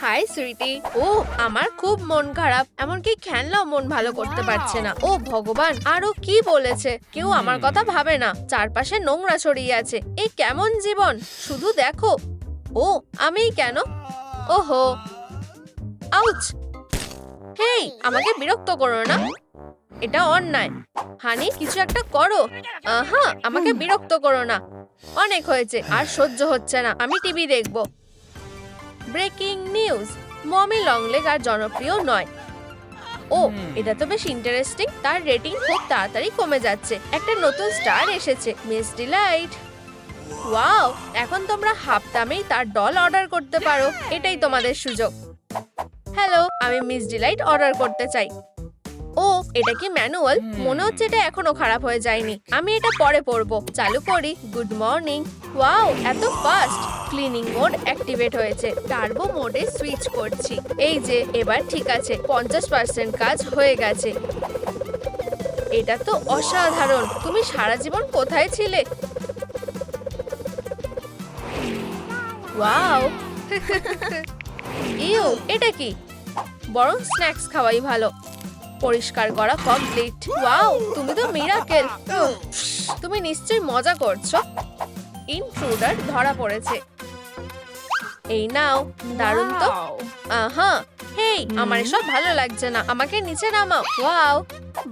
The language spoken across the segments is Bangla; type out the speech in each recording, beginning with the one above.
হাই সুইটি। ও আমার খুব মন খারাপ, এমনকি খেলনাও মন ভালো করতে পারছে না। ও ভগবান, আরো কি বলেছে? কেউ আমার কথা ভাবে না, চারপাশে নোংরা ছড়িয়ে আছে। এই কেমন জীবন, শুধু দেখো। ও আমি কেন? ওহো, আউচ। হেই, আমাকে বিরক্ত করো না, এটা অন্যায়। হানি, কিছু একটা করো। আহা, আমাকে বিরক্ত করো না, অনেক হয়েছে, আর সহ্য হচ্ছে না। আমি টিভি দেখবো। ব্রেকিং নিউজ, মমি লংলেগ আর জনপ্রিয় নয়। ও, এটা তো বেশ ইন্টারেস্টিং। তার রেটিং খুব তাড়াতাড়ি কমে যাচ্ছে। একটা নতুন স্টার এসেছে, মিস ডিলাইট। ওয়াও, এখন তোমরা হাফ দামেই তার ডল অর্ডার করতে পারো। এটাই তোমাদের সুযোগ। হ্যালো, আমি মিস ডিলাইট অর্ডার করতে চাই। ও, এটা কি ম্যানুয়াল? মনে হচ্ছে এটা এখনো খারাপ হয়ে যায়নি। আমি এটা পরে পড়বো। চালু করি। Good morning. ওয়াও, এত ফাস্ট। ক্লিনিং মোড অ্যাক্টিভেট হয়েছে। টার্বো মোডে সুইচ করছি। এই যে, এবার ঠিক আছে। 50% কাজ হয়ে গেছে। এটা তো অসাধারণ। তুমি সারা জীবন কোথায় ছিলে? ওয়াও। ইউ, এটা কি? বরং স্ন্যাক্স খাওয়াই ভালো। পরিষ্কার করা কমপ্লিট। ওয়াও, তুমি তো মিরাকেল। তুমি নিশ্চয়ই মজা করছো। ইন্ট্রুডার ধরা পড়েছে। এই নাও, দারুণ তো। আহা, হেই, আমার এসব ভালো লাগছে না, আমাকে নিচে নামাও। ওয়াও,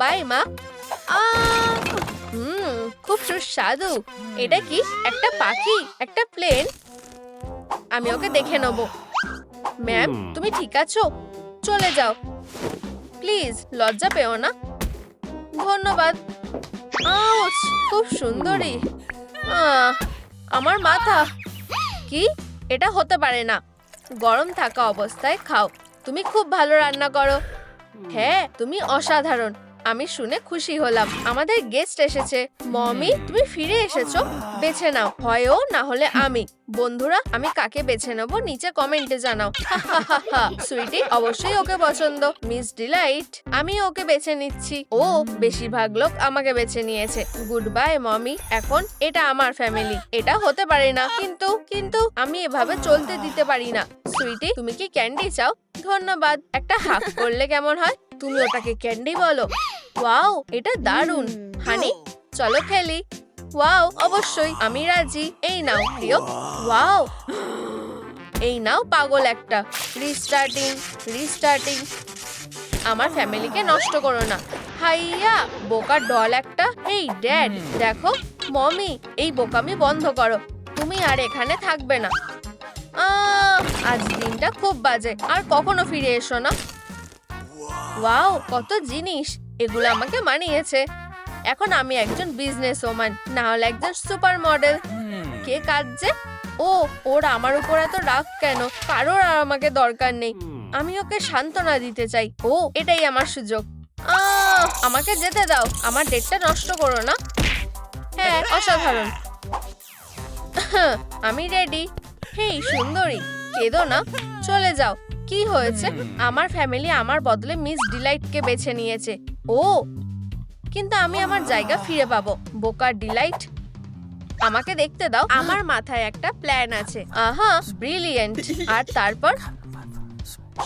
বাই মা। খুব সুস্বাদু। এটা কি? একটা পাখি, একটা প্লেন। আমি ওকে দেখে নেব। ম্যাম, তুমি ঠিক আছো? চলে যাও প্লিজ, লজ্জা পেও না। ধন্যবাদ। আউচ, খুব সুন্দরী। আমার মাথা। কি? এটা হতে পারে না। গরম থাকা অবস্থায় খাও। তুমি খুব ভালো রান্না করো। হ্যাঁ, তুমি অসাধারণ। আমি শুনে খুশি হলাম। আমাদের গেস্ট এসেছে। মমি, তুমি ফিরে এসেছো। বেছে নাও, হয় ও না হলে আমি। বন্ধুরা, আমি কাকে বেছে নেবো নিচে কমেন্টে জানাও। সুইটি অবশ্যই ওকে পছন্দ। মিস ডিলাইট, আমি ওকে বেছে নিচ্ছি। ও, বেশিরভাগ লোক আমাকে বেছে নিয়েছে। গুড বাই মমি, এখন এটা আমার ফ্যামিলি। এটা হতে পারে না, কিন্তু আমি এভাবে চলতে দিতে পারি না। সুইটি, তুমি কি ক্যান্ডি চাও? ধন্যবাদ। একটা হাক করলে কেমন হয়? তুমি ওটাকে ক্যান্ডি বলো। ওয়াও, এটা দারুণ। হানি, চলো খেলি। ওয়াও, অবশ্যই, আমি রাজি। এই নাও প্রিয়। ওয়াও, এই নাও পাগল একটা। রিস্টার্টিং। আমার ফ্যামিলিকে নষ্ট করো না। হাইয়া, বোকার ডল একটা। এই ড্যাড, দেখো। মমি, এই বোকামি বন্ধ করো। তুমি আর এখানে থাকবে না। আজ দিনটা খুব বাজে। আর কখনো ফিরে এসো না। ওয়াও, কত জিনিস। এগুলো আমাকে মানিয়েছে। এখন আমি একজন বিজনেস ওম্যান, না হলে একজন সুপার মডেল। কে কাঁদছে? ও, ওর আমার উপর এত রাগ কেন? কারোর আর আমাকে দরকার নেই। আমি ওকে সান্ত্বনা দিতে চাই। ও, এটাই আমার সুযোগ। আমাকে যেতে দাও। আমার ডেটটা নষ্ট করো না। হ্যাঁ, অসাধারণ। আমি রেডি। হেই সুন্দরী, কেঁদো না, চলে যাও। কি হয়েছে? আমার ফ্যামিলি আমার বদলে মিস ডিলাইটকে বেছে নিয়েছে। ও, কিন্তু আমি আমার জায়গা ফিরে পাবো। বোকার ডিলাইট, আমাকে দেখতে দাও। আমার মাথায় একটা প্ল্যান আছে। আহা, ব্রিলিয়েন্ট। আর তারপর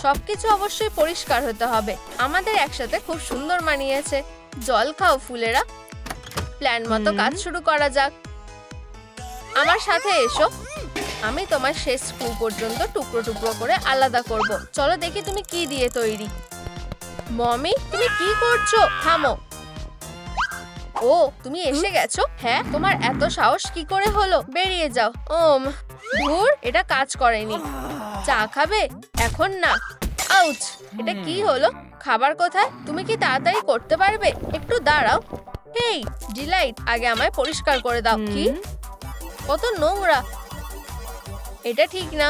সবকিছু অবশ্যই পরিষ্কার হতে হবে। আমাদের একসাথে খুব সুন্দর মানিয়েছে। জল খাও ফুলেরা। প্ল্যান মতো কাজ শুরু করা যাক। আমার সাথে এসো। আমি তোমার শেষ স্ক্রু পর্যন্ত টুকরো টুকরো করে আলাদা করব। চলো দেখি তুমি কি দিয়ে তৈরি। মমি, তুমি কি করছো? থামো। ও, তুমি এসে গেছো? হ্যাঁ, তোমার এত সাহস কি করে হলো? বেরিয়ে যাও। ধুর, এটা কাজ করেনি। চা খাবে? এখন না। আউচ, এটা কি হলো? খাবার কোথায়? তুমি কি তাড়াতাড়ি করতে পারবে? একটু দাঁড়াও। হেই ডিলাইট, আগে আমায় পরিষ্কার করে দাও। কি? কত নোংরা। এটা ঠিক না।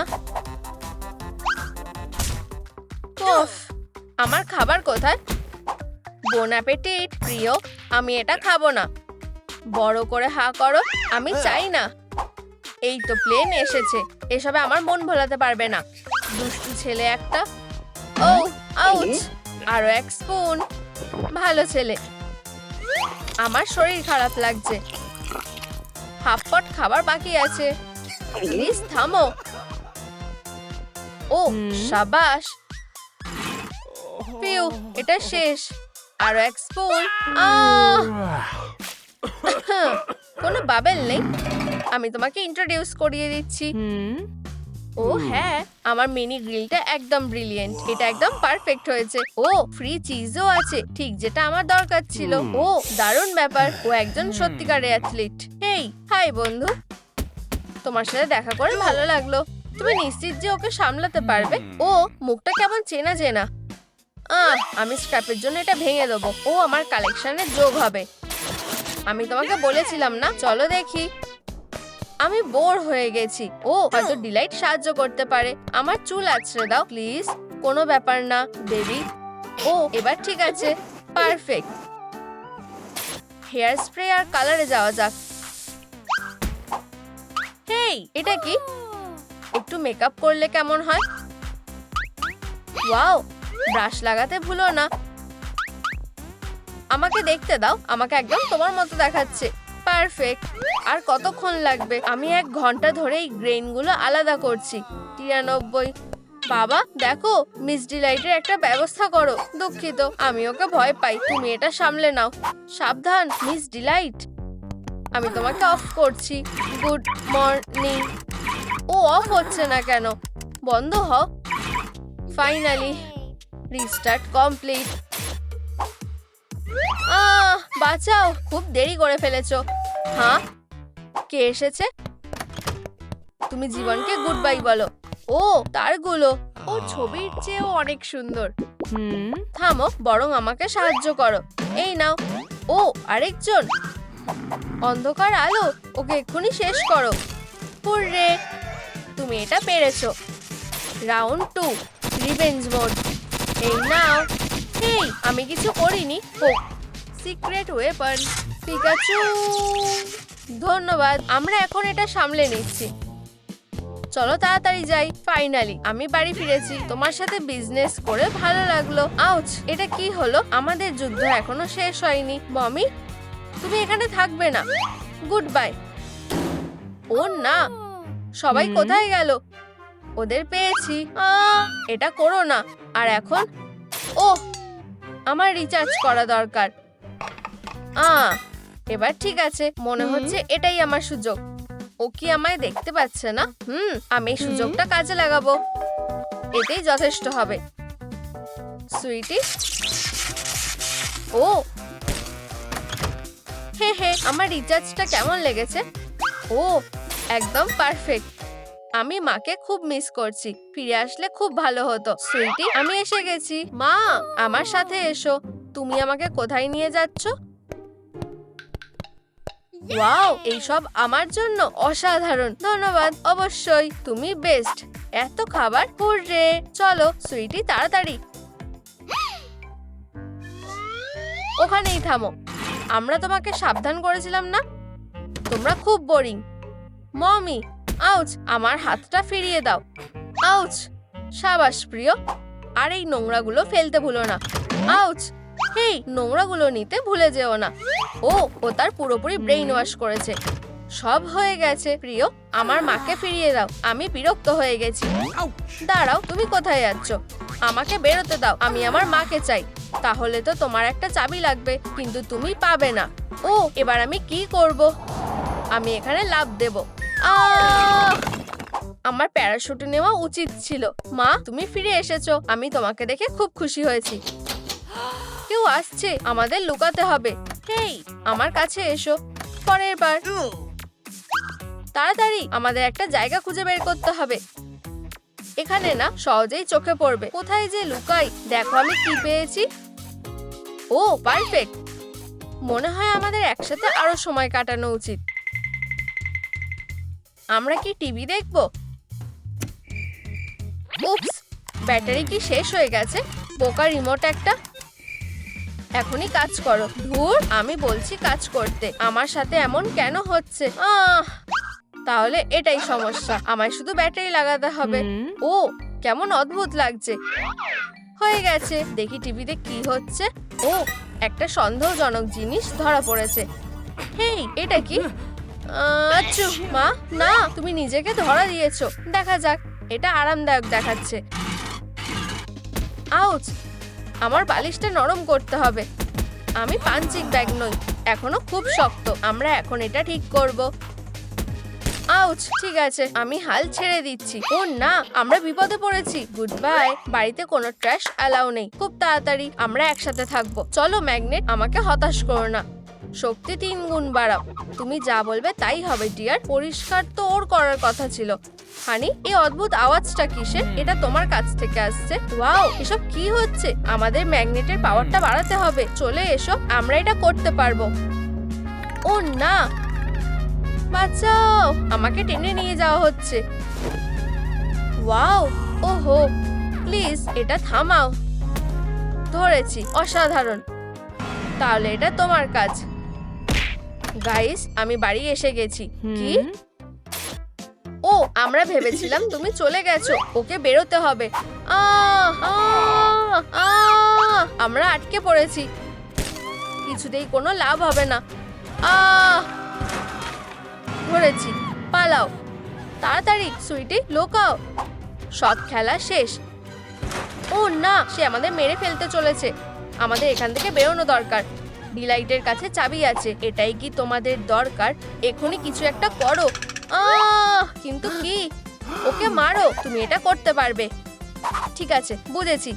আমার খাবার কোথায়? বোন অ্যাপেটিট প্রিয়। আমি এটা খাবো না। বড় করে হা করো। আমি চাই না। এই তো প্লেন এসেছে। এসবে আমার মন ভোলাতে পারবে না। দুষ্টু ছেলে একটা। ও, আউচ। আরো এক স্পুন। ভালো ছেলে। আমার শরীর খারাপ লাগছে। হাফ পট খাবার বাকি আছে। প্লিজ থামো। ও সাবাস। পিউ, এটা শেষ। আরো এক স্পুন। কোনো বাবেল নেই। আমি তোমাকে ইন্ট্রোডিউস করিয়ে দিচ্ছি। ও হ্যাঁ, আমার মিনি গ্রিলটা একদম ব্রিলিয়েন্ট। এটা একদম পারফেক্ট হয়েছে। ও ফ্রি চিজও আছে, ঠিক যেটা আমার দরকার ছিল। ও দারুণ ব্যাপার। ও একজন সত্যিকারের অ্যাথলিট। হেই, হাই বন্ধু, তোমার সাথে দেখা করে ভালো লাগলো। তুমি নিশ্চিত যে ওকে সামলাতে পারবে? ও মুখটা কেমন চেনা চেনা। আমি স্ক্র্যাপের জন্য এটা ভেঙে দেবো। ও আমার কালেকশনে যোগ হবে। আমি তোমাকে বলেছিলাম না, চলো দেখি। আমি বোর হয়ে গেছি। ও হয়তো ডিলাইট সাহায্য করতে পারে। আমার চুল আঁচড়ে দাও প্লিজ। কোনো ব্যাপার না বেবি। ও এবার ঠিক আছে, পারফেক্ট। হেয়ার স্প্রে আর কালারে যাওয়া যাক। হেই, এটা কি? একটু মেকআপ করলে কেমন হয়? ওয়াও, ব্রাশ লাগাতে ভুলো না। আমাকে দেখতে দাও, আমাকে একদম তোমার মতো দেখাচ্ছে। পারফেক্ট। আর কতক্ষণ লাগবে? আমি 1 ঘন্টা ধরে এই গ্রেইনগুলো আলাদা করছি। 93। বাবা দেখো, মিস ডিলাইটের একটা ব্যবস্থা করো। দুঃখিত, আমি ওকে ভয় পাই। তুমি এটা সামলে নাও। সাবধান মিস ডিলাইট। আমি তোমাকে অফ করছি। Good morning. ও অফ হচ্ছে না কেন? বন্ধ হও। Finally restart complete. বাঁচাও, খুব দেরি করে ফেলেছো। হ্যাঁ, কে এসেছে? তুমি জীবনকে গুড বাই বলো। ও তারগুলো, ও ছবির চেয়েও অনেক সুন্দর। থামো, বরং আমাকে সাহায্য করো। এই নাও। ও আরেকজন। অন্ধকার আলো, ওকে এক্ষুনি শেষ করো। হুররে, তুমি এটা পেরেছো। Round 2, revenge mode. এই নাও। হেই, আমি কিছু করিনি। ও সিক্রেট ওয়েপন। পিকাচু, ধন্যবাদ। আমরা এখন এটা সামলে নিচ্ছি। চলো তাড়াতাড়ি যাই। ফাইনালি আমি বাড়ি ফিরেছি। তোমার সাথে বিজনেস করে ভালো লাগলো। আউচ, এটা কি হলো? আমাদের যুদ্ধ এখনো শেষ হয়নি। মমি, তুমি এখানে থাকবে না। Good bye. ও না, সবাই কোথায় গেল? ওদের পেয়েছি। এটা করো না। আর এখন ওহ, আমার রিচার্জ করা দরকার। এবার ঠিক আছে, মনে হচ্ছে এটাই আমার সুযোগ। ও কি আমায় দেখতে পাচ্ছে না? আমি এই সুযোগটা কাজে লাগাবো। এতেই যথেষ্ট হবে। সুইটি, ও হে হে, আমার রিচার্জটা কেমন লেগেছে? ও একদম পারফেক্ট। আমি মাকে খুব মিস করছি। ফিরে আসলে খুব ভালো হতো। সুইটি, আমি এসে গেছি। মা, আমার সাথে এসো। তুমি আমাকে কোথায় নিয়ে যাচ্ছ? ওয়াও, এইসব আমার জন্য অসাধারণ। ধন্যবাদ। অবশ্যই, তুমি বেস্ট। এত খাবার। হুররে, চলো সুইটি, তাড়াতাড়ি। ওখানেই থামো। আমরা তোমাকে সাবধান করেছিলাম না? তোমরা খুব বোরিং। মমি, আউচ, আমার হাতটা ফিরিয়ে দাও। আউচ। সাবাস প্রিয়। আর এই নোংরাগুলো ফেলতে ভুলো না। আউচ। হেই, নোংরাগুলো নিতে ভুলে যেও না। ও তার পুরোপুরি ব্রেইন ওয়াশ করেছে। সব হয়ে গেছে প্রিয়। আমার মাকে ফিরিয়ে দাও। আমি বিরক্ত হয়ে গেছি। দাঁড়াও, তুমি কোথায় যাচ্ছ? আমাকে বেরোতে দাও। আমি আমার মাকে চাই। তাহলে তো তোমার একটা চাবি লাগবে, কিন্তু তুমি পাবে না। ও এবার আমি কি করব? আমি এখানে লাফ দেব। আমার প্যারাশুট নেওয়া উচিত ছিল। মা, তুমি ফিরে এসেছো। আমি তোমাকে দেখে খুব খুশি হয়েছি। কেউ আসছে, আমাদের লুকাতে হবে। হেই, আমার কাছে এসো। পরের বার। তাড়াতাড়ি, আমাদের একটা জায়গা খুঁজে বের করতে হবে। এখানে না, সহজেই চোখে পড়বে। কোথায় যে লুকাই? দেখো আমি কি পেয়েছি। ও পারফেক্ট। মনে হয় আমাদের একসাথে আরো সময় কাটানো উচিত। আমরা কি টিভি দেখব? উপস, ব্যাটারি কি শেষ হয়ে গেছে? বোকা রিমোট একটা। এখনই কাজ করো। ধুর, আমি বলছি কাজ করতে। আমার সাথে এমন কেন হচ্ছে? তাহলে এটাই সমস্যা। আমায় শুধু ব্যাটারি লাগাতে হবে। ও কেমন অদ্ভুত লাগছে। হয়ে গেছে। দেখি টিভিতে কি হচ্ছে। ও একটা সন্দেহজনক জিনিস ধরা পড়েছে। হেই, এটা কি? আচ্ছা মা, না, তুমি নিজেকে ধরা দিয়েছো। দেখা যাক। এটা আরামদায়ক দেখাচ্ছে। আউচ, আমার বালিশটা নরম করতে হবে। আমি পাঞ্চিং ব্যাগ নই, এখনো খুব শক্ত। আমরা এখন এটা ঠিক করব। আউচ, ঠিক আছে, আমি হাল ছেড়ে দিচ্ছি। ও না, আমরা বিপদে পড়েছি। Good bye. বাড়িতে কোনো ট্র্যাশ অ্যালাউ নেই। খুব তাড়াতাড়ি আমরা একসাথে থাকবো। চলো ম্যাগনেট, আমাকে হতাশ করো না। শক্তি 3 গুণ বাড়াও। তুমি যা বলবে তাই হবে ডিয়ার। পরিষ্কার তো ওর করার কথা ছিল। হানি, এই অদ্ভুত আওয়াজটা কিসের? এটা তোমার কাছ থেকে আসছে। ওয়াও, এসব কি হচ্ছে? আমাদের ম্যাগনেটের পাওয়ারটা বাড়াতে হবে। চলে এসো, আমরা এটা করতে পারবো। ও না, বাঁচাও, আমাকে টেনে নিয়ে যাওয়া হচ্ছে। ওয়াও, ওহো, প্লিজ এটা থামাও। ধরেছি, অসাধারণ। তাহলে এটা তোমার কাজ। গাইস, আমি বাড়ি এসে গেছি। কি? ও, আমরা ভেবেছিলাম তুমি চলে গেছো। ওকে বেরোতে হবে। আমরা আটকে পড়েছি। কিছুতেই কোনো লাভ হবে না। ধরেছি, পালাও তাড়াতাড়ি। সুইটি, লোকাও। সব খেলা শেষ। ও না, সে আমাদের মেরে ফেলতে চলেছে। আমাদের এখান থেকে বেরোনো দরকার। ডিলাইটের কাছে চাবি আছে। এটাই কি তোমাদের দরকার? এখনই কিছু একটা করো। কিন্তু কি? ওকে মারো, তুমি এটা করতে পারবে। ঠিক আছে, বুঝেছি।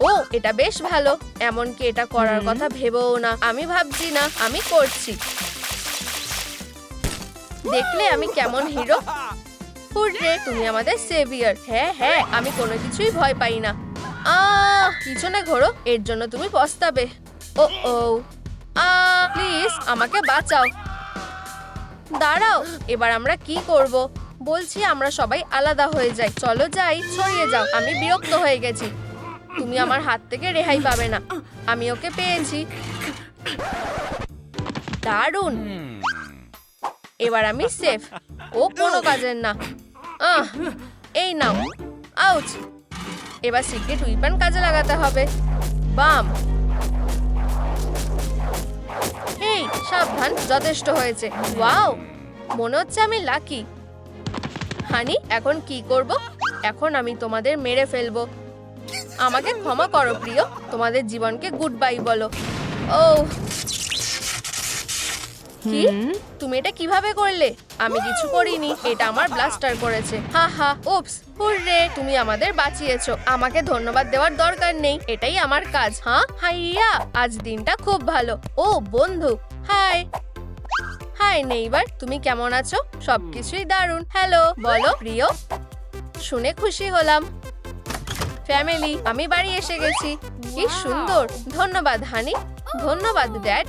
ও, এটা বেশ ভালো। এমনকি এটা করার কথা ভেবেও না। আমি ভাবছি না, আমি করছি। দেখলে আমি কেমন হিরো? হুররে, তুমি আমাদের সেভিয়ার। হ্যাঁ হ্যাঁ, আমি কোনো কিছুই ভয় পাই না। পিছনে ঘোরো, এর জন্য তুমি পস্তাবে। ও ও, প্লিজ আমাকে বাঁচাও। দাঁড়াও, এবার আমরা কি করব? বলছি আমরা সবাই আলাদা হয়ে যাই। চলো যাই, ছড়িয়ে যাও। আমি বিরক্ত হয়ে গেছি। তুমি আমার হাত থেকে রেহাই পাবে না। আমি ওকে পেয়েছি। দারুণ, এবার আমি সেফ। ও কোনো কাজের না। এই নাও। আউচ, এবার সিক্রেট উইপন কাজে লাগাতে হবে। বাম। এই, সাবধান, যথেষ্ট হয়েছে। ওয়াও, মনে হচ্ছে আমি লাকি। হানি, এখন কি করব? এখন আমি তোমাদের মেরে ফেলবো। আমাকে ক্ষমা করো প্রিয়। তোমাদের জীবনকে গুড বাই বলো। ও, কি? তুমি এটা কিভাবে করলে? আমি কিছু করিনি, এটা আমার ব্লাস্টার করেছে। হা হা, উপস, হুররে, তুমি আমাদের বাঁচিয়েছো। আমাকে ধন্যবাদ দেওয়ার দরকার নেই, এটাই আমার কাজ। হ্যাঁ, হাইয়া, আজ দিনটা খুব ভালো। ও বন্ধু, হাই। হাই নেইবার, তুমি কেমন আছো? সবকিছুই দারুণ। হ্যালো, বলো প্রিয়। শুনে খুশি হলাম। ফ্যামিলি, আমি বাড়ি এসে গেছি। কি সুন্দর। ধন্যবাদ হানি। ধন্যবাদ ড্যাড।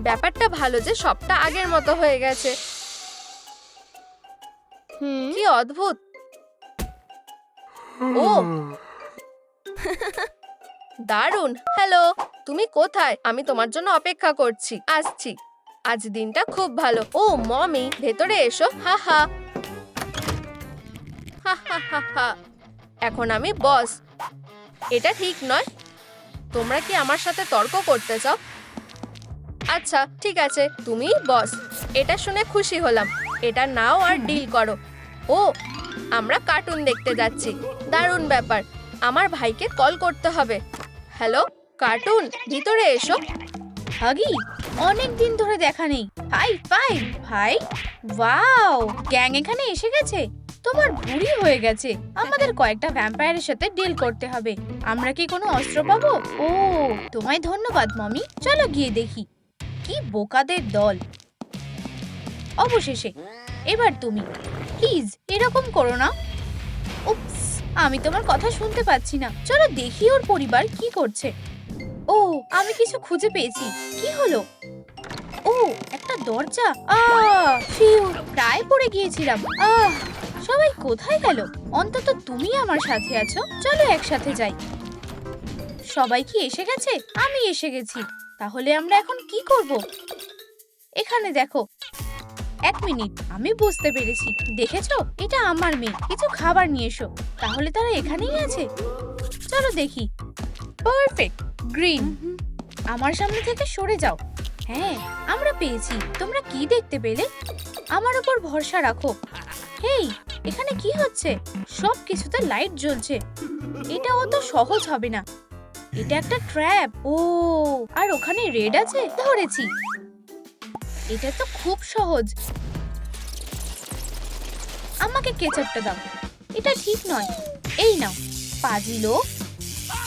ব্যাপারটা ভালো যে সবটা আগের মতো হয়ে গেছে। কি অদ্ভুত। ও দারুণ। হ্যালো, তুমি কোথায়? আমি তোমার জন্য অপেক্ষা করছি। আসছি। আজ দিনটা খুব ভালো। ও মমি, ভেতরে এসো। হা হা হা হা হা হা। এখন আমি বস। এটা ঠিক নয়। তোমরা কি আমার সাথে তর্ক করতে চাও? আচ্ছা ঠিক আছে, তুমি বস। এটা শুনে খুশি হলাম। এটা নাও আর ডিল করো। ও, আমরা কার্টুন দেখতে যাচ্ছি। দারুণ ব্যাপার। আমার ভাইকে কল করতে হবে। হ্যালো কার্টুন, ভিতরে এসো। হাগি, অনেক দিন ধরে দেখা নেই। হাই ফাই ভাই। ওয়াও, গ্যাং এখানে এসে গেছে। তোমার ভুঁড়ি হয়ে গেছে। আমাদের কয়েকটা ভ্যাম্পায়ারের সাথে ডিল করতে হবে। আমরা কি কোনো অস্ত্র পাবো? ও, তোমায় ধন্যবাদ মমি। চলো গিয়ে দেখি। কি বোকাদের দল। অবশেষে এবার তুমি। প্লিজ এরকম করো না। উপস, আমি তোমার কথা শুনতে পাচ্ছি না। চলো দেখি ওর পরিবার কি করছে। ও, আমি কিছু খুঁজে পেয়েছি। কি হলো? ও, একটা দরজা। ফিউ, প্রায় পড়ে গিয়েছিলাম। সবাই কোথায় গেল? অন্তত তুমি আমার সাথে আছো। চলো একসাথে যাই। সবাই কি এসে গেছে? আমি এসে গেছি। তাহলে আমরা এখন কি করব? এখানে দেখো। 1 মিনিট, আমি বুঝতে পেরেছি। দেখেছো, এটা আমার মেয়ে। কিছু খাবার নিয়ে এসো। তাহলে তারা এখানেই আছে। চলো দেখি। পারফেক্ট। গ্রিন, আমার সামনে থেকে সরে যাও। হ্যাঁ, আমরা পেয়েছি। তোমরা কি দেখতে পেলে? আমার উপর ভরসা রাখো। হেই, এখানে কি হচ্ছে? সব কিছুতে লাইট জ্বলছে। এটা অত সহজ হবে না। এটা একটা ট্র্যাপ। ও, আর ওখানে রেড আছে। ধরেছি। এটা তো খুব সহজ। আমাকে কেচাপটা দাও। এটা ঠিক নয়। এই নাও। পাজি লোক,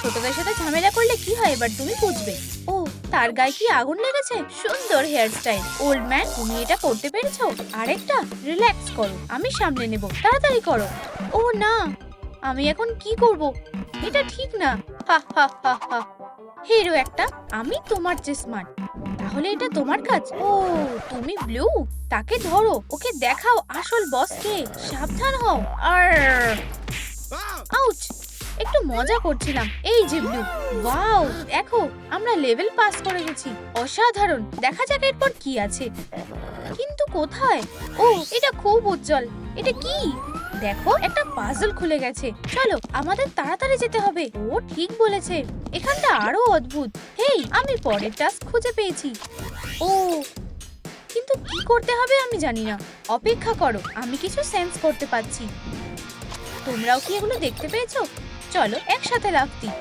ছোটদের সাথে ঝামেলা করলে কি হয় এবার তুমি বুঝবে। ও, তার গায়ে কি আগুন লেগেছে? সুন্দর হেয়ার স্টাইল। ওল্ড ম্যান, তুমি এটা করতে পেরেছো? আরেকটা। রিল্যাক্স করো, আমি সামলে নেব। তাড়াতাড়ি করো। ও না, আমি এখন কি করব? এটা ঠিক না। হা হা হা হা। হিরো একটা। আমি তোমার চেয়ে স্মার্ট। তাহলে এটা তোমার কাজ। ও, তুমি ব্লু। তাকে ধরো, ওকে দেখাও আসল বস কে। সাবধান হও। আর আউচ, একটু মজা করছিলাম। এই যে ব্লু। ওয়াও, দেখো আমরা লেভেল পাস করে গেছি। অসাধারণ। দেখা যাক এরপর কি আছে। কিন্তু কোথায়? ও, এটা খুব উজ্জ্বল। এটা কি? দেখো, একটা পাজল খুলে গেছে। চলো, আমাদের তাড়াতাড়ি যেতে হবে। ও ঠিক বলেছে, এখানটা আরো অদ্ভুত। হেই, আমি পরের টাস্ক খুঁজে পেয়েছি। ও, কিন্তু কি করতে হবে আমি জানি না। অপেক্ষা করো, আমি কিছু সেন্স করতে পাচ্ছি। তোমরাও কি এগুলো দেখতে পেয়েছো? চলো একসাথে লাফ দিই।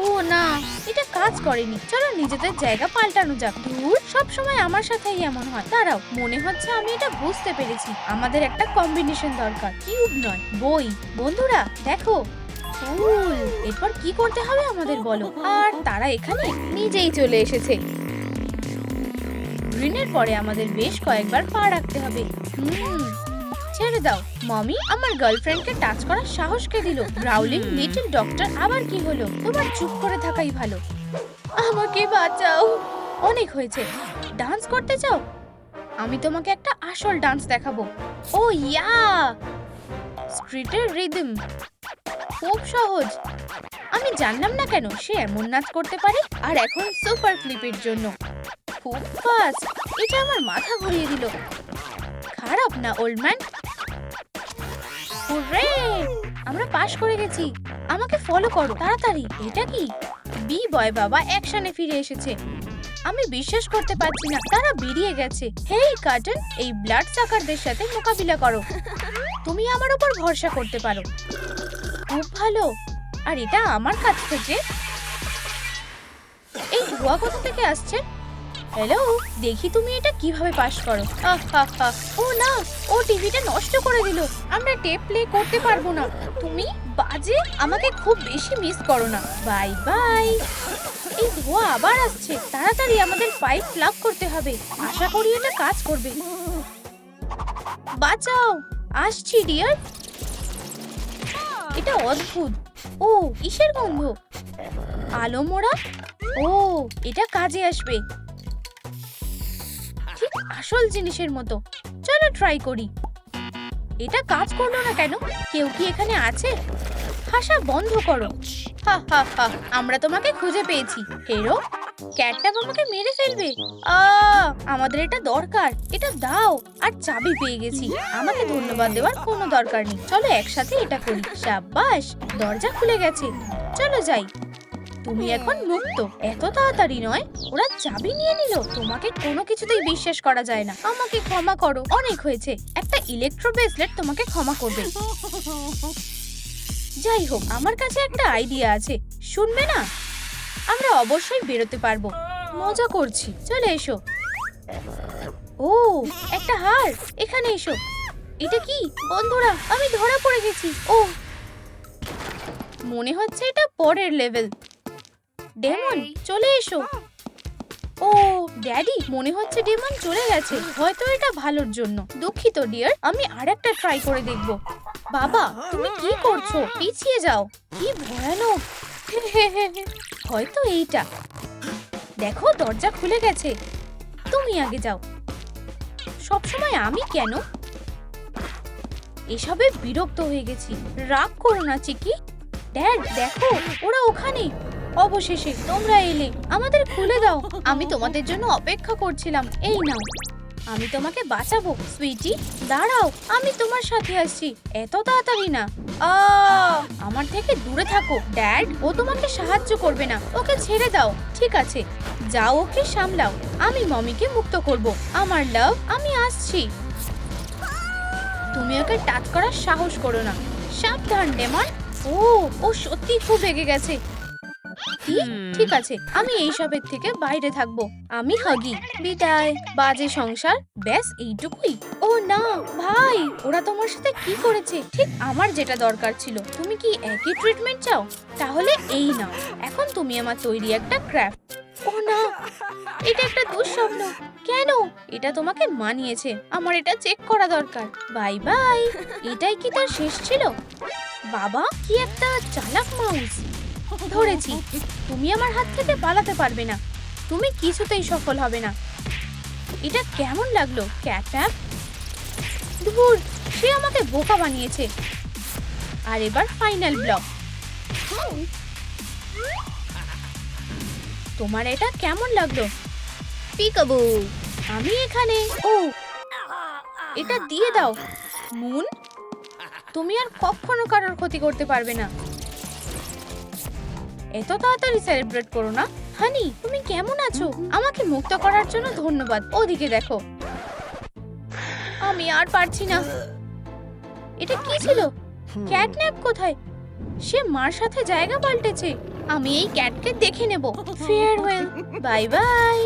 ও না, এটা কাজ করেনি। চলো নিজেদের জায়গা পাল্টানো যাক। ধুর, সব সময় আমার সাথেই এমন হয়। দাঁড়াও, মনে হচ্ছে আমি এটা বুঝতে পেরেছি। আমাদের একটা কম্বিনেশন দরকার। কিউব নয়, বই। বন্ধুরা দেখো, ফুল। এরপর কি করতে হবে আমাদের বলো। আর তারা এখানে নিজেই চলে এসেছে। গ্রিনের পরে আমাদের বেশ কয়েকবার পা রাখতে হবে। ছেড়ে দাও। মমি আমার গার্লফ্রেন্ডকে টাচ করার সাহস কে দিল? গ্রাউলিং লিটল ডক্টর, আবার কি হলো? তোমার চুপ করে থাকাই ভালো। আমাকে বাঁচাও। অনেক হয়েছে। ডান্স করতে চাও? আমি তোমাকে একটা আসল ডান্স দেখাবো। ও ইয়া, স্ট্রিটের রিদম। খুব সহজ। আমি জানলাম না কেন সে এমন নাচ করতে পারে। আর এখন সুপার ক্লিপের জন্য খুব ফাস্ট। এটা আমার মাথা ঘুরিয়ে দিল। খারাপ না ওল্ড ম্যান। হুররে, আমরা পাশ করে গেছি। আমাকে ফলো করো তাড়াতাড়ি। এটা কি? বি বয় বাবা অ্যাকশনে ফিরে এসেছে। আমি বিশ্বাস করতে পারছি না, তারা বেরিয়ে গেছে। হেই কার্টন, এই ব্লাড সাকারদের সাথে মোকাবিলা করো। তুমি আমার উপর ভরসা করতে পারো। খুব ভালো। আর এটা আমার কাছ থেকে। এই ধোঁয়া কোথা থেকে আসছে? হ্যালো, দেখি তুমি এটা কিভাবে পাস করো। ও না, ও টিভিটা নষ্ট করে দিল। আমরা টেপ প্লে করতে পারবো না। তুমি বাজে, আমাকে খুব বেশি মিস করো না। Bye bye. এই ধোঁয়া আবার আসছে। তাড়াতাড়ি আমাদের পাইপ প্লাগ করতে হবে। আশা করি এটা কাজ করবে। বাঁচাও, আসছি ডিয়ার। এটা অদ্ভুত। ও, কিসের গন্ধ? আলো মোড়া। ও, এটা কাজে আসবে। ঠিক আসল জিনিসের মতো। চলো ট্রাই করি। এটা কাজ করলো না কেন? কেউ কি এখানে আছে? হাসা বন্ধ করো। হা হা হা, আমরা তোমাকে খুঁজে পেয়েছি। হেরো, ক্যাটটা আমাকে মেরে ফেলবে। আমাদের এটা দরকার। এটা দাও। আর চাবি পেয়ে গেছি। আমাকে ধন্যবাদ দেওয়ার কোনো দরকার নেই। চলো একসাথে এটা করি। শাবাশ, দরজা খুলে গেছে। চলো যাই। তুমি এখন মুক্ত। এত তাড়াতাড়ি নয়, ওরা চাবি নিয়ে নিল। তোমাকে কোনো কিছুতেই বিশ্বাস করা যায় না। আমাকে ক্ষমা করো, অনেক হয়েছে। একটা ইলেকট্রো ব্রেসলেট তোমাকে ক্ষমা করবে। যাই হোক, আমার কাছে একটা আইডিয়া আছে। শুনবে না? আমরা অবশ্যই বেরোতে পারবো। মজা করছি, চলে এসো। ও, একটা হার। এখানে এসো। এটা কি? বন্ধুরা, আমি ধরা পড়ে গেছি। ও, মনে হচ্ছে এটা পরের লেভেল। ডেমন, চলে এসো। ও ড্যাডি, মনে হচ্ছে ডেমন চলে গেছে। হয়তো এটা ভালোর জন্য। দুঃখিত ডিয়ার, আমি আরেকটা ট্রাই করে দেখব। বাবা, তুমি কি করছো? পিছিয়ে যাও। কি ভয়ানক। হয়তো এইটা। দেখো, দরজা খুলে গেছে। তুমি আগে যাও। সবসময় আমি কেন? এসবে বিরক্ত হয়ে গেছি। রাগ করো না চিকি। ড্যাড দেখো, ওরা ওখানে। অবশেষে তোমরা এলে। আমাদের খুলে দাও। আমি তোমাদের জন্য অপেক্ষা করছিলাম। এই নাও, আমি তোমাকে বাঁচাবো। সুইটি দাঁড়াও, আমি তোমার সাথে আসছি। এত তাড়াতাড়ি না। আমার থেকে দূরে থাকো। ড্যাড, ও তোমাকে সাহায্য করবে না। ওকে ছেড়ে দাও। ঠিক আছে, যাও, ওকে সামলাও। আমি মমিকে মুক্ত করব। আমার লাভ, আমি আসছি। তুমি তুমি ওকে টাচ করার সাহস করো না। সাবধান ডেমন। ও ও সত্যি খুব রেগে গেছে। ঠিক আছে, আমি এইসবের থেকে বাইরে থাকবো। আমি হাগি, বিদায়। বাজে সংসার, ব্যাস এইটুকুই। ও না ভাই, ওরা তোমার সাথে কি করেছে? ঠিক আমার যেটা দরকার ছিল। তুমি কি একই ট্রিটমেন্ট চাও? তাহলে এই নাও, এখন তুমি আমার তৈরি একটা ক্রাফট। ও না, এটা একটা দুঃস্বপ্ন। কেন? এটা তোমাকে মানিয়েছে, আমার এটা চেক করা দরকার। Bye bye. এটাই কি তার শেষ ছিল? বাবা, কি একটা চালাক মাউস। ধরেছি, তুমি আমার হাত থেকে পালাতে পারবে না। তুমি কিছুতেই সফল হবে না। এটা কেমন লাগলো ক্যাটন্যাপ? ধুর, সে আমাকে বোকা বানিয়েছে। আর এবার ফাইনাল ব্লক। তোমার এটা কেমন লাগলো? পিকাবু, আমি এখানে। ও, এটা দিয়ে দাও মুন। তুমি আর কখনো কারোর ক্ষতি করতে পারবে না। এত তাড়াতাড়ি সেলিব্রেট করো না। হানি, তুমি কেমন আছো? আমাকে মুক্ত করার জন্য ধন্যবাদ। ওদিকে দেখো। আমি আর পারছি না। এটা কি ছিল? ক্যাটন্যাপ কোথায়? সে মার সাথে জায়গা পাল্টেছে। আমি এই ক্যাটকে দেখে নেব। Farewell, bye bye.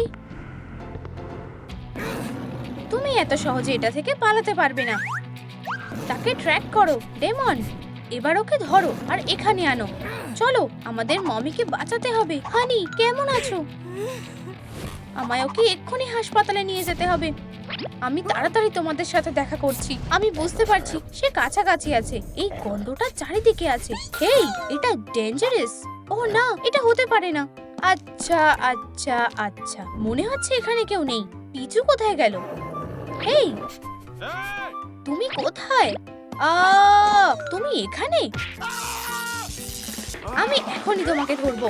তুমি এত সহজে এটা থেকে পালাতে পারবে না। তাকে ট্র্যাক করো ডেমন। এবার ওকে ধরো আর এখানে আনো। চলো, আমাদের মমিকে বাঁচাতে হবে। হানি, কেমন আছো? আমায় ওকে এক্ষুনি হাসপাতালে নিয়ে যেতে হবে। আমি তাড়াতাড়ি তোমাদের সাথে দেখা করছি। আমি বুঝতে পারছি সে কাছাকাছি আছে। এই গন্ধটা চারিদিকে আছে। হেই, এটা ডেঞ্জারাস। ও না, এটা হতে পারে না। আচ্ছা আচ্ছা আচ্ছা, মনে হচ্ছে এখানে কেউ নেই। পিচু কোথায় গেল? হেই, তুমি কোথায়? তুমি এখানে? আমি এখনই তোমাকে ধরবো।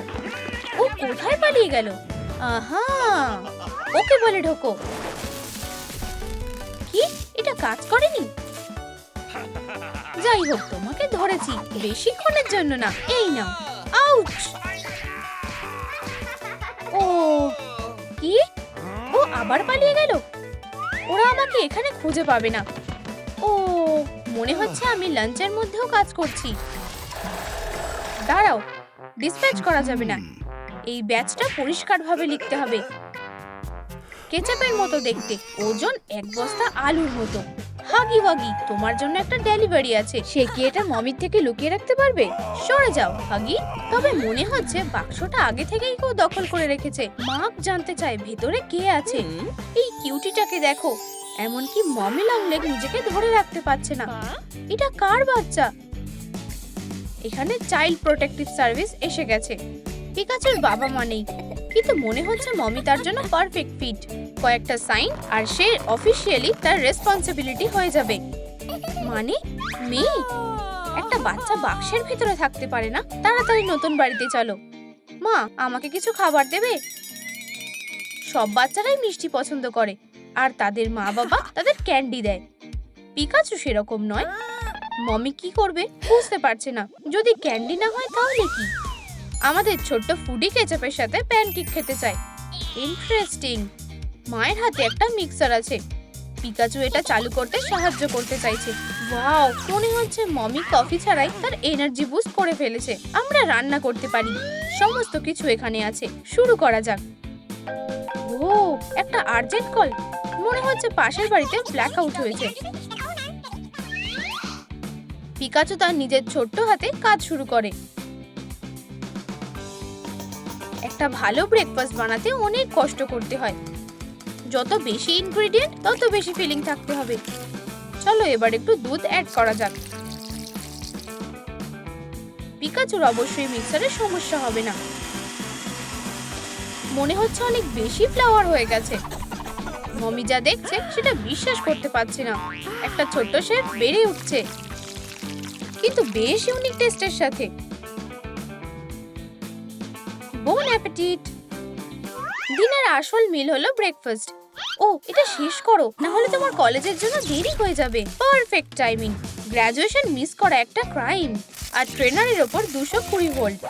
ও কোথায় পালিয়ে গেল? আহা, ওকে বলে ঢোকো। কি, এটা কাজ করেনি? যাই হোক, তোমাকে ধরেছি, বেশিক্ষণের জন্য না। এই নাও। আউচ! ও কি, ও আবার পালিয়ে গেল। ওরা আমাকে এখানে খুঁজে পাবে না। ও, মনে হচ্ছে আমি লাঞ্চের মধ্যেও কাজ করছি। দাঁড়াও, ডিসপ্যাচ করা যাবে না। এই ব্যাচটা পরিষ্কারভাবে লিখতে হবে। কেচাপের মতো দেখতে, ওজন 1 বস্তা আলুর মতো। হাগি ওয়াগি, তোমার জন্য একটা ডেলিভারি আছে। সে কি এটা মমির থেকে লুকিয়ে রাখতে পারবে? সরে যাও হাগি। তবে মনে হচ্ছে বাক্সটা আগে থেকেই কেউ দখল করে রেখেছে। মাক জানতে চায় ভেতরে কে আছে। এই কিউটিটাকে দেখো, এমনকি মমি লংলেগ নিজেকে ধরে রাখতে পারছে না। এটা কার বাচ্চা? এখানে চাইল্ড প্রোটেক্টিভ সার্ভিস এসে গেছে। পিকাচুর বাবা মা নেই, কিন্তু মনে হচ্ছে মমি তার জন্য পারফেক্ট ফিট। কয়েকটা সাইন আর সে অফিশিয়ালি তার রেসপন্সিবিলিটি হয়ে যাবে। মানে মেয়ে, একটা বাচ্চা বাক্সের ভিতরে থাকতে পারে না। তাড়াতাড়ি নতুন বাড়িতে চলো। মা, আমাকে কিছু খাবার দেবে? সব বাচ্চারাই মিষ্টি পছন্দ করে, আর তাদের মা বাবা তাদের ক্যান্ডি দেয়। পিকাচু সেরকম নয়। মমি কি করবে বুঝতে পারছে না। যদি ক্যান্ডি না হয় তাহলে কি? আমাদের ছোট্ট ফুডি কেচাপের সাথে প্যানকেক খেতে চায়। ইন্টারেস্টিং। মায়ের হাতে একটা মিক্সার আছে। পিকাচু এটা চালু করতে সাহায্য করতে চাইছে। ওয়াও, মনে হচ্ছে মমি কফি ছাড়াই তার এনার্জি বুস্ট করে ফেলেছে। আমরা রান্না করতে পারি। সমস্ত কিছু এখানে আছে। শুরু করা যাক। ও, একটা আর্জেন্ট কল। মনে হচ্ছে পাশের বাড়িতে ব্ল্যাক আউট হয়েছে। পিকাচু তার নিজের ছোট্ট হাতে কাজ শুরু করে। একটা ভালো ব্রেকফাস্ট বানাতে অনেক কষ্ট করতে হয়। যত বেশি ইনগ্রেডিয়েন্ট তত বেশি ফিলিং থাকতে হবে। চলো এবার একটু দুধ অ্যাড করা যাক। পিকাচুর অবশ্যই মিক্সারে সমস্যা হবে না। মনে হচ্ছে অনেক বেশি ফ্লাওয়ার হয়ে গেছে। মমি যা দেখছে সেটা বিশ্বাস করতে পারছে না। একটা ছোট্ট শেফ বেড়ে উঠছে, কিন্তু বেশ ইউনিক টেস্টের সাথে। বোন অ্যাপেটিট। দিনের আসল মিল হলো ব্রেকফাস্ট। ও, এটা শেষ করো, না হলে তোমার কলেজের জন্য দেরি হয়ে যাবে। Perfect timing. গ্র্যাজুয়েশন মিস করা একটা ক্রাইম। আর ট্রেনারের ওপর 220 ভোল্ট।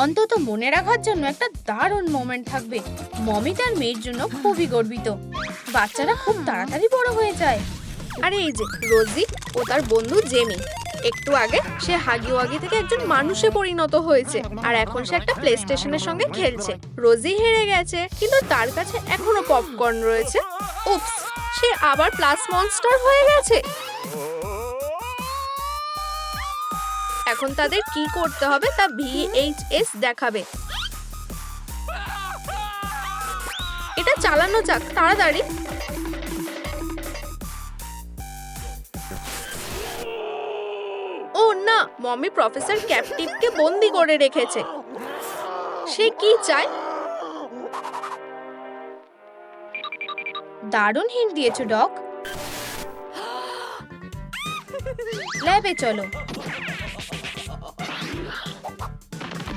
অন্তত মনে রাখার জন্য একটা দারুণ মোমেন্ট থাকবে। মমি তার মেয়ের জন্য খুবই গর্বিত। বাচ্চারা খুব তাড়াতাড়ি বড় হয়ে যায়। আরে এই যে রোজি ও তার বন্ধু জেমি। একটু আগে সে হাগি ওয়াগি থেকে একজন মানুষে পরিণত হয়েছে আর এখন সে একটা প্লে স্টেশনের সঙ্গে খেলছে। রোজি হেরে গেছে কিন্তু তার কাছে এখনো পপকর্ন রয়েছে। উপস, সে আবার প্লাস মনস্টার হয়ে গেছে। এখন তাদের কি করতে হবে তা VHS দেখাবে। এটা চালানো যাক তাড়াতাড়ি। ও না, মমি প্রফেসর ক্যাপটিভকে বন্দি করে রেখেছে। সে কি চায়? দারুণ হিন্ট দিয়েছো ডক। ল্যাবে চলো।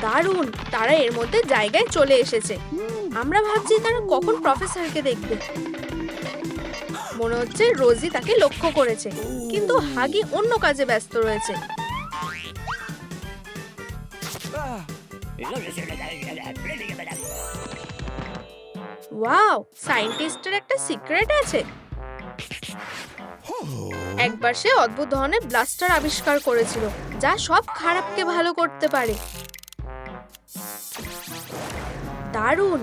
দারুণ, তারা এর মধ্যে জায়গায় চলে এসেছে। আমরা ভাবছি তারা কখন প্রফেসরকে দেখবে। মনে হচ্ছে রোজি তাকে লক্ষ্য করেছে, কিন্তু হাগি অন্য কাজে ব্যস্ত রয়েছে। ওয়াও, সায়েন্টিস্টের একটা সিক্রেট আছে। একবার সে অদ্ভুত ধরনের ব্লাস্টার আবিষ্কার করেছিল যা সব খারাপকে ভালো করতে পারে। দারুণ,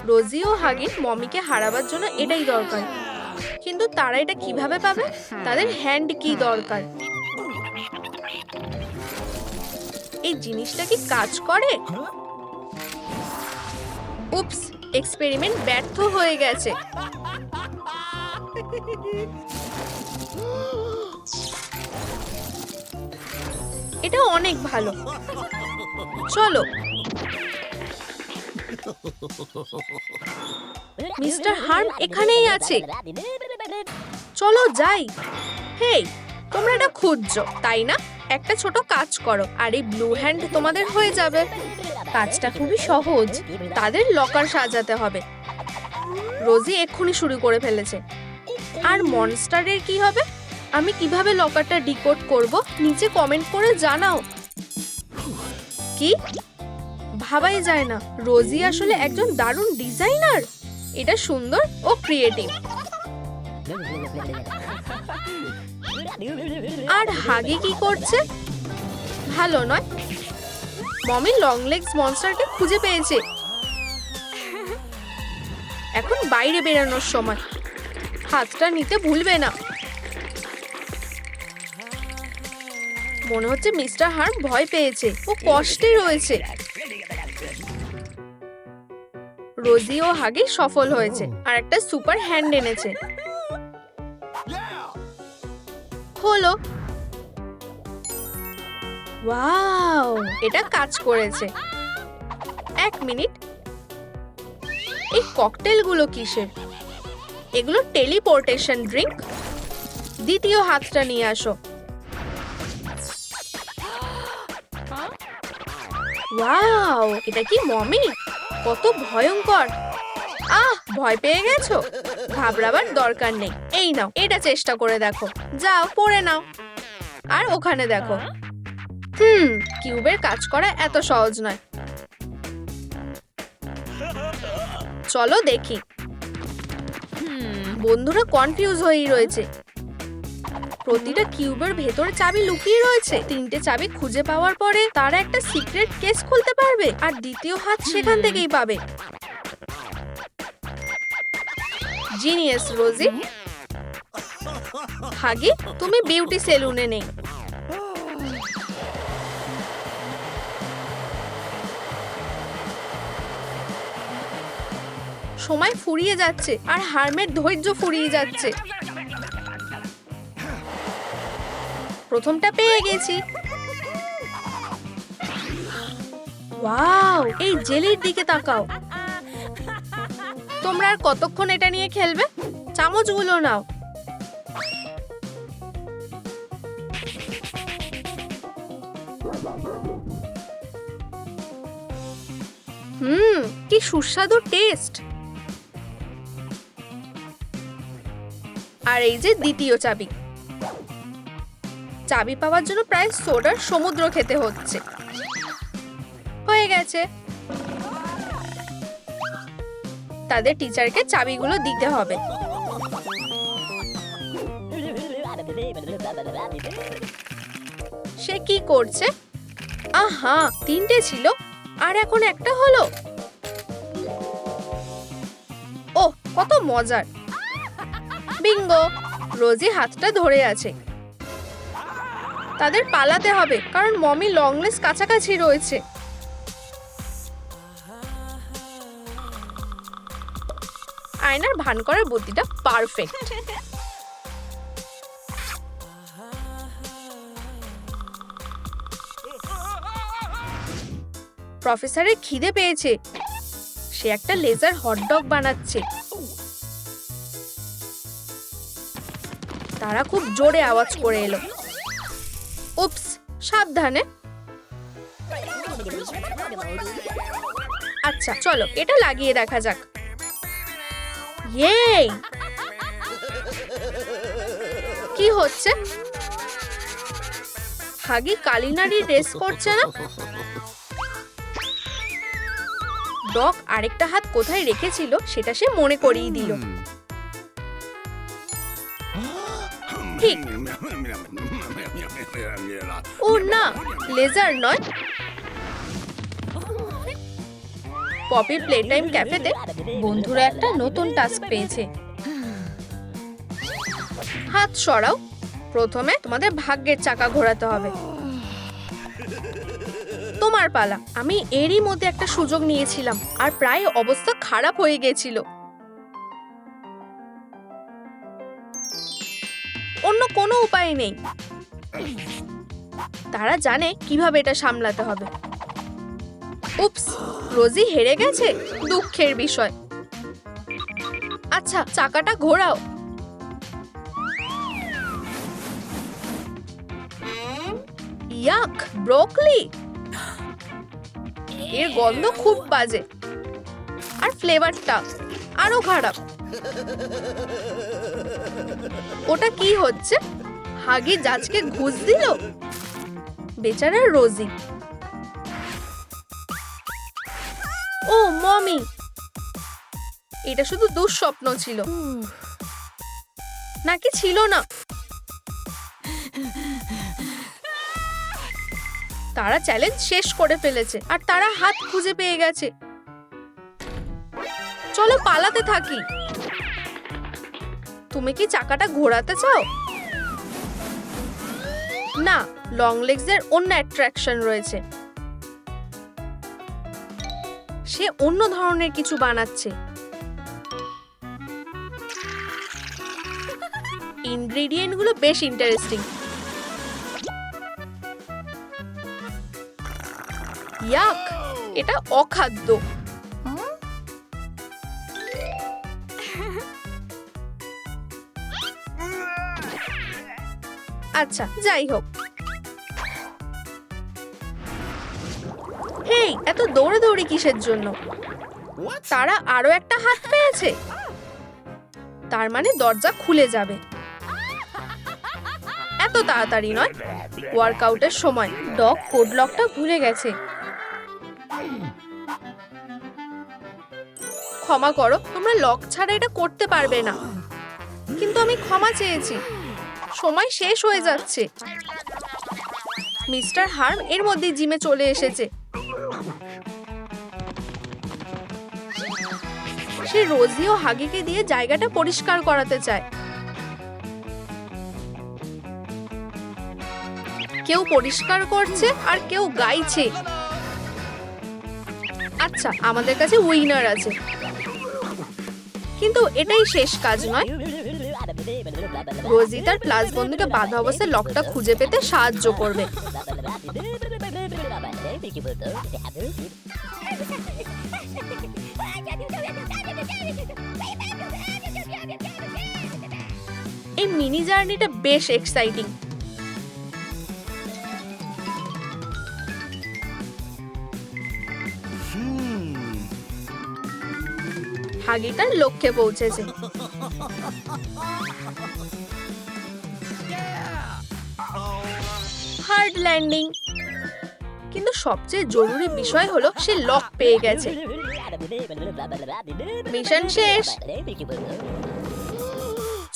রোজি ও হাগির মমিকে হারাবার জন্য এটাই দরকার। কিন্তু তারা এটা কিভাবে পাবে? তাদের হ্যান্ড কি দরকার। এই জিনিসটা কি কাজ করে? উপস, এক্সপেরিমেন্ট ব্যর্থ হয়ে গেছে। এটা অনেক ভালো। চলো, মিস্টার হার্ম এখানেই আছে। চলো যাই। হেই, তোমরা এটা খুঁজছো তাই না? একটা ছোট কাজ করো আর এই ব্লু হ্যান্ড তোমাদের হয়ে যাবে। কাজটা খুবই সহজ। তাদের লকার সাজাতে হবে। রোজি এক্ষুনি শুরু করে ফেলেছে। আর মনস্টারের কি হবে? আমি কিভাবে লকারটা ডিকোড করব নিচে কমেন্ট করে জানাও। কি? ভাবাই যায় না, রোজি আসলে একজন দারুণ ডিজাইনার। এটা সুন্দর ও ক্রিয়েটিভ। আর হাগি কি করছে? ভালো নয়। মমি লং লেগস মনস্টারকে খুঁজে পেয়েছে। এখন বাইরে বেরানোর সময়। হাতটা নিতে ভুলবে না। মনে হচ্ছে মিস্টার হার্ম ভয় পেয়েছে, ও কষ্টে রয়েছে। রোজি ও হাগি সফল হয়েছে আর একটা সুপার হ্যান্ড এনেছে। হলো। ওয়াও, এটা কাজ করেছে। এক মিনিট, এই ককটেলগুলো কিসের? এগুলো টেলিপোর্টেশন ড্রিঙ্ক। দ্বিতীয় হাতটা নিয়ে আসো। ওয়াও, এটা কি মমি? কত ভয়ঙ্কর। ভয় পেয়ে গেছো? ঘাবড়াবার দরকার নেই। এই নাও, এটা চেষ্টা করে দেখো। যাও, পড়ে নাও। আর ওখানে দেখো। কিউবের কাজ করা এত সহজ নয়। চলো দেখি। বন্ধুরা কনফিউজ হয়েই রয়েছে। প্রতিটা কিউবের ভেতরে চাবি লুকিয়ে রয়েছে। 3টে চাবি খুঁজে পাওয়ার পরে তারা একটা সিক্রেট কেস খুলতে পারবে আর দ্বিতীয় হাত সেখান থেকেই পাবে। জিনিয়াস রোজি। হাগি, তুমি বিউটি সেলুনে নেই। সময় ফুরিয়ে যাচ্ছে আর হার্মের ধৈর্য ফুরিয়ে যাচ্ছে। প্রথমটা পেয়ে গেছি। ওয়াও, এই জেলির দিকে তাকাও। তোমরা আর কতক্ষণ এটা নিয়ে খেলবে? চামচগুলো নাও। কি সুস্বাদু টেস্ট। আর এই যে দ্বিতীয় চাবি। চাবি পাওয়ার জন্য প্রায় সোডার সমুদ্র খেতে হচ্ছে। হয়ে গেছে। তাদের টিচারকে চাবিগুলো দিতে হবে। সে কি করছে? আহা, 3টে ছিল আর এখন একটা হলো। ওহ, কত মজার। বিঙ্গো, রোজি হাতটা ধরে আছে। তাদের পালাতে হবে কারণ মমি লংলেস কাছাকাছি রয়েছে। আয়নার ভান করার বুদ্ধিটা পারফেক্ট। প্রফেসরের খিদে পেয়েছে। সে একটা লেজার হটডগ বানাচ্ছে। তারা খুব জোরে আওয়াজ করে এলো। উপস, সাবধানে। আচ্ছা চলো এটা লাগিয়ে দেখা যাক। ইয়ে, কি হচ্ছে? হাগি কালিনারি রেস করছে না? ডগ আরেকটা হাত কোথায় রেখেছিল সেটা সে মনে করিয়ে দিল। ঠিক। ও না, লেজার নয়। পপি প্লেটাইম ক্যাফেতে বন্ধুরা একটা নতুন টাস্ক পেয়েছে। হাত সরাও। প্রথমে তোমাদের ভাগ্যের চাকা ঘোরাতে হবে। তোমার পালা। আমি এরই মধ্যে একটা সুযোগ নিয়েছিলাম আর প্রায় অবস্থা খারাপ হয়ে গেছিল। অন্য কোনো উপায় নেই। তারা জানে কিভাবে এটা সামলাতে হবে। উপস, রোজি হেরে গেছে। দুঃখের বিষয়। আচ্ছা, চাকাটা ঘোরাও। ইয়াক, ব্রোকলি। এর গন্ধ খুব বাজে আর ফ্লেভারটা আরো খারাপ। ওটা কি হচ্ছে? হাগি জাজকে ঘুষ দিল। বেচারা রোজি। ও মমি, এটা শুধু দুঃস্বপ্ন ছিল নাকি ছিল না? তারা চ্যালেঞ্জ শেষ করে ফেলেছে আর তারা হাত খুঁজে পেয়ে গেছে। চলো পালাতে থাকি। তুমি কি চাকাটা ঘোরাতে চাও? না, লং লেগস এর অন্য অ্যাট্রাকশন রয়েছে। সে অন্য ধরনের কিছু বানাচ্ছে। ইনগ্রেডিয়েন্ট গুলো বেশ ইন্টারেস্টিং। ইয়াক, এটা অখাদ্য। আচ্ছা, যাই হোক। হেই, এত দৌড়াদৌড়ি কিসের জন্য? তারা আরো একটা হাত পেয়েছে। তার মানে দরজা খুলে যাবে। এত তাড়াতাড়ি নয়, ওয়ার্কআউটের সময়। ডগ কোড লকটা ভুলে গেছে। ক্ষমা করো, তোমরা লক ছাড়া এটা করতে পারবে না। কিন্তু আমি ক্ষমা চেয়েছি। সময় শেষ হয়ে যাচ্ছে। মিস্টার হার্ম এর মধ্যে জিমে চলে এসেছে। সে রোজি ও হাগিকে দিয়ে জায়গাটা পরিষ্কার করাতে চায়। কেউ পরিষ্কার করছে আর কেউ গাইছে। আচ্ছা, আমাদের কাছে উইনার আছে, কিন্তু এটাই শেষ কাজ নয়। রোজি তার প্লাস বন্ধুকে বাধা অবস্থায় লকটা খুঁজে পেতে সাহায্য করবে। এই মিনি জার্নিটা বেশ এক্সাইটিং। হাগি তার লক্ষ্যে পৌঁছেছে। Hard landing. কিন্তু সবচেয়ে জরুরি বিষয় হলো সে লক পেয়ে গেছে। মিশন শেষ।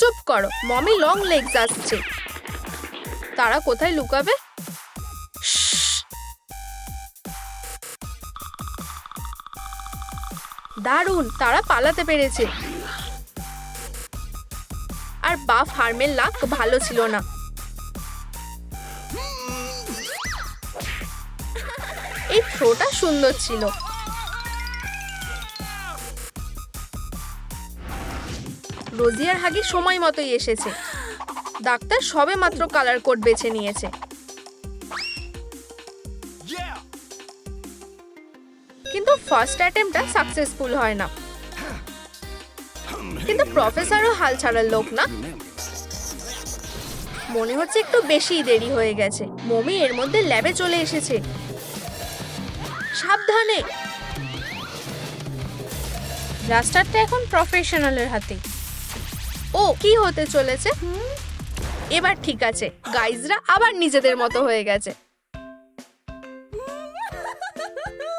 চুপ করো, মমি লং লেগস আসছে। তারা কোথায় লুকাবে? দারুণ, তারা পালাতে পেরেছে। আর বাফ হার্মের লাক ভালো ছিল না। এই থ্রোটা সুন্দর ছিল। রোজি আর হাগি সময় মতোই এসেছে। ডাক্তার সবে মাত্র কালার কোড বেছে নিয়েছে। কিন্তু ফার্স্ট অ্যাটেম্পটা সাকসেসফুল হয় না। কিন্তু প্রফেসরও হাল ছাড়ার লোক না। মনে হচ্ছে একটু বেশি দেরি হয়ে গেছে। মমি এর মধ্যে ল্যাবে চলে এসেছে। সাবধানে। রাস্টারটা এখন প্রফেশনালের হাতে। ও কি হতে চলেছে? এবার ঠিক আছে, গাইজরা আবার নিজেদের মতো হয়ে গেছে।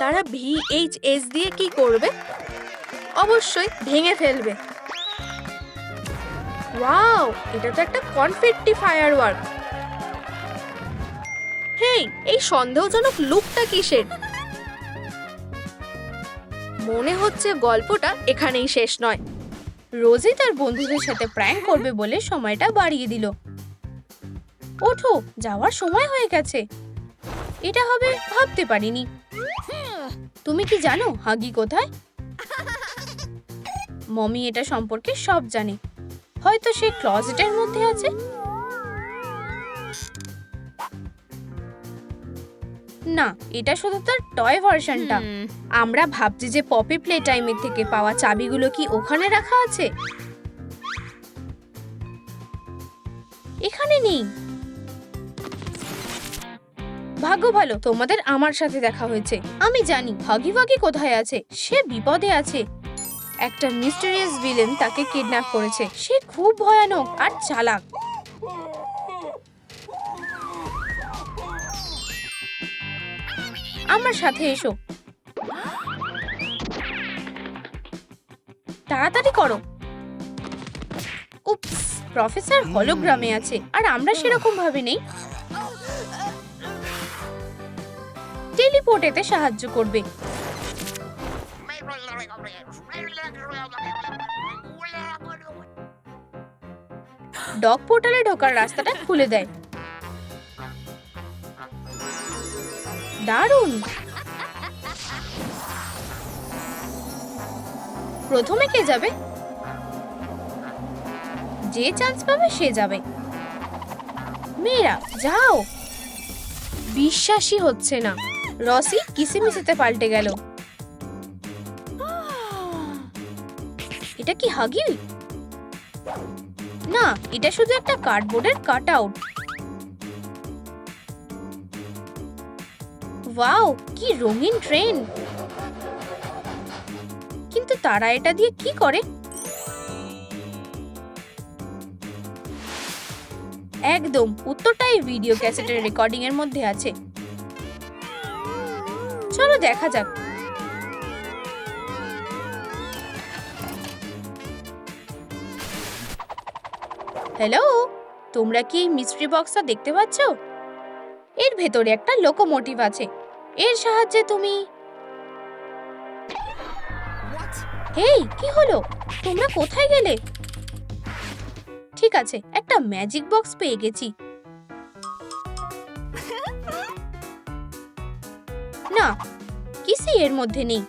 তারা VHS দিয়ে কি করবে? অবশ্যই ভেঙে ফেলবে। ওয়াও, এটা তো একটা কনফেট্টি ফায়ারওয়ার্ক। হেই, এই সন্দেহজনক লুকটা কিসের? মনে হচ্ছে গল্পটা এখানেই শেষ নয়। রোজি তার বন্ধুদের সাথে প্র্যাঙ্ক করবে বলে সময়টা বাড়িয়ে দিল। ওঠো, যাওয়ার সময় হয়ে গেছে। এটা হবে ভাবতে পারিনি। তুমি কি জানো হাগি কোথায়? মমি এটা সম্পর্কে সব জানে। হয়তো সে ক্লজেটের মধ্যে আছে। না, এটা শুধু তার টয় ভার্সনটা। আমরা ভাবছি যে পপি প্লে টাইমের থেকে পাওয়া চাবিগুলো কি ওখানে রাখা আছে? এখানে নেই। ভাগ্য ভালো তোমাদের আমার সাথে দেখা হয়েছে। আমি জানি হাগি ভাগি কোথায় আছে। সে বিপদে আছে। একটা মিস্টেরিয়াস ভিলেন তাকে কিডন্যাপ করেছে। সে খুব ভয়ানক আর চালাক। আমার সাথে এসো। তাড়াতাড়ি করো। উপস, প্রফেসর হলোগ্রামে আছে আর আমরা সেরকম ভাবে নেই। টেলিপোর্টেতে সাহায্য করবে। ডগ পোর্টালে ঢোকার রাস্তাটা খুলে দেয়। দারুণ। প্রথমে কে যাবে? যে চান্স পাবে সে যাবে। মেয়েরা যাও। বিশ্বাসই হচ্ছে না। রসি কিসিমিসিতে পাল্টে গেল। এটা কি হাগি? না, এটা শুধু একটা কার্ডবোর্ডের কাট আউট। ওয়াও, কি রঙিন ট্রেন। কিন্তু তারা এটা দিয়ে কি করে? একদম, উত্তরটাই ভিডিও ক্যাসেটের রেকর্ডিং এর মধ্যে আছে। চলো দেখা যাক। হ্যালো, তোমরা কি এই মিস্ট্রি বক্সটা দেখতে পাচ্ছ? এর ভেতরে একটা লোকোমোটিভ আছে। এর সাহায্যে তুমি... হেই, কি হলো? তোমরা কোথায় গেলে? ঠিক আছে, একটা ম্যাজিক বক্স পেয়ে গেছি। না, কিসি এর মধ্যে নেই।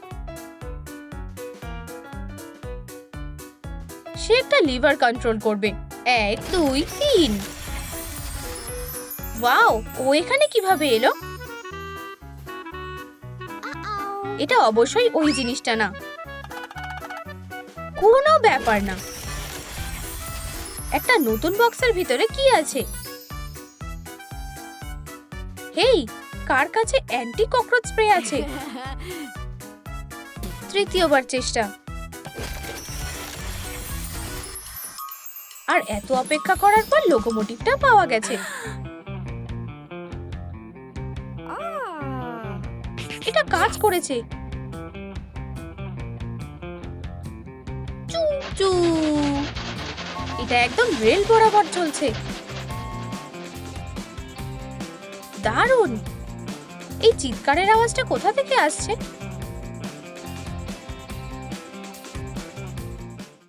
সে একটা লিভার কন্ট্রোল করবে। 1 2 3। ওয়াও, ও এখানে কিভাবে এলো? এটা অবশ্যই ওই জিনিসটা না। কোনো ব্যাপার না। একটা নতুন বক্সের ভিতরে কি আছে? হেই, কার কাছে অ্যান্টি ককরোচ স্প্রে আছে? তৃতীয়বার চেষ্টা। আর এত অপেক্ষা করার পর লোকোমোটিভটা পাওয়া গেছে। এটা কাজ করেছে। চু চু। এটা একদম রেল বরাবর চলছে। দারুণ! এই চিৎকারের আওয়াজটা কোথা থেকে আসছে?